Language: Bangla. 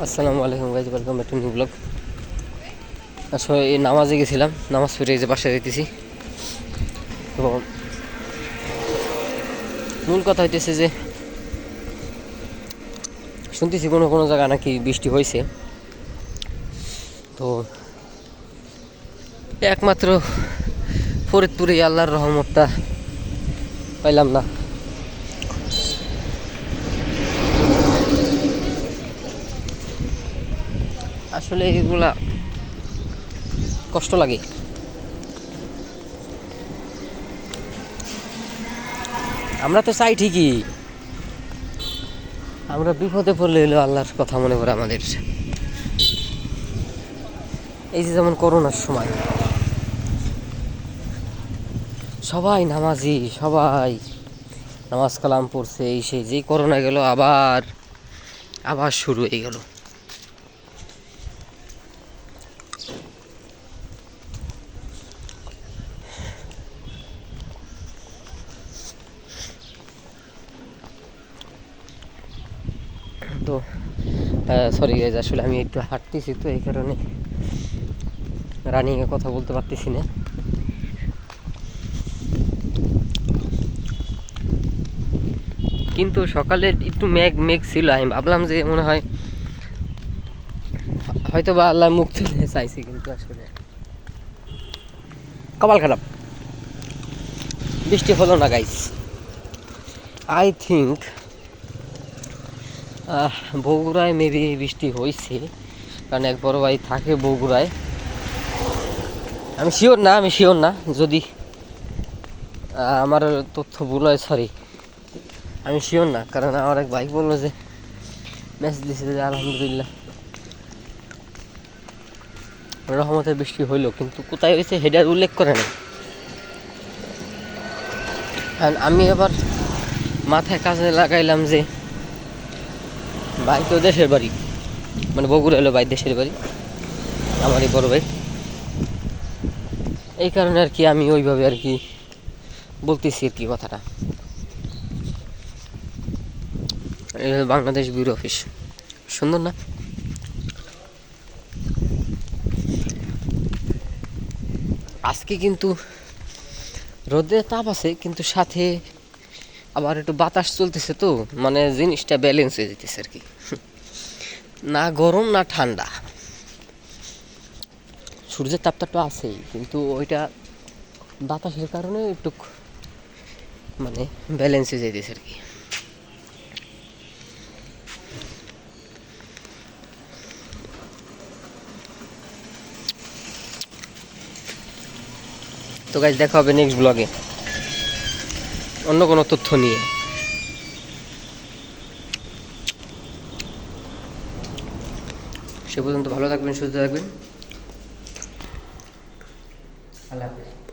আসসালামু আলাইকুম guys, welcome back to new blog. আসলে এই নামাজে গেছিলাম, নামাজ পড়ে এই যে বাসায় যেতেছি। তো মূল কথা হইতেছে যে শুনতেছি কোনো কোনো জায়গায় নাকি বৃষ্টি হয়েছে। তো একমাত্র ফরিদপুরে আল্লাহর রহমতটা পাইলাম না। আসলে এগুলা কষ্ট লাগে। আমরা তো চাই ঠিকই, আমরা বিপদে পড়লে এলো আল্লাহর কথা মনে করে আমাদের। এই যে যেমন করোনার সময় সবাই নামাজি, সবাই নামাজ কালাম পড়ছে, এই সেই, যেই করোনা গেল আবার আবার শুরু হয়ে গেল। তো সরি গাইজ, আসলে আমি একটু হাঁটতেছি, তো এই কারণে রানিংয়ে কথা বলতে পারতেছি না। কিন্তু সকালে একটু মেঘ মেঘ ছিল, আমি ভাবলাম যে মনে হয় হয়তো বা আল্লাহ মুখ তুলে চাইছি, কিন্তু আসলে কপাল খারাপ, বৃষ্টি হলো না গাইজ। আই থিঙ্ক বগুড়ায় মেবি বৃষ্টি হয়েছে, কারণ এক বড় ভাই থাকে বগুড়ায়। আমি শিওর না, যদি আমার তথ্য ভুল হয় সরি, আমি শিওর না, কারণ আমার এক ভাই বললো যে মেসেজ দিয়েছে যে আলহামদুলিল্লাহ রহমতের বৃষ্টি হইলো, কিন্তু কোথায় হয়েছে সেটা উল্লেখ করে না। আর আমি আবার মাথায় কাজে লাগাইলাম যে ভাই তো দেশের বাড়ি, মানে বগুড়া এলো ভাই দেশের বাড়ি, আমারই বড় ভাই। এই কারণে আর কি আমি ওইভাবে আর কি বলতেছি আর কি কথাটা। বাংলাদেশ ব্যুরো অফিস, সুন্দর না? আজকে কিন্তু রোদের তাপ আছে, কিন্তু সাথে আবার একটু বাতাস চলতেছে, তো মানে জিনিসটা ব্যালেন্স হয়ে যেতেছে আর কি। না গরম না ঠান্ডা, সূর্যের তাপটা তো আছেই, কিন্তু ওইটা বাতাসের কারণে একটু মানে ব্যালেন্স হয়ে যেতেছে আর কি। তো গাইজ, দেখা হবে নেক্সট ব্লগে অন্য কোনো তথ্য নিয়ে। সে পর্যন্ত ভালো থাকবেন, সুস্থ থাকবেন, আল্লাহ হাফেজ।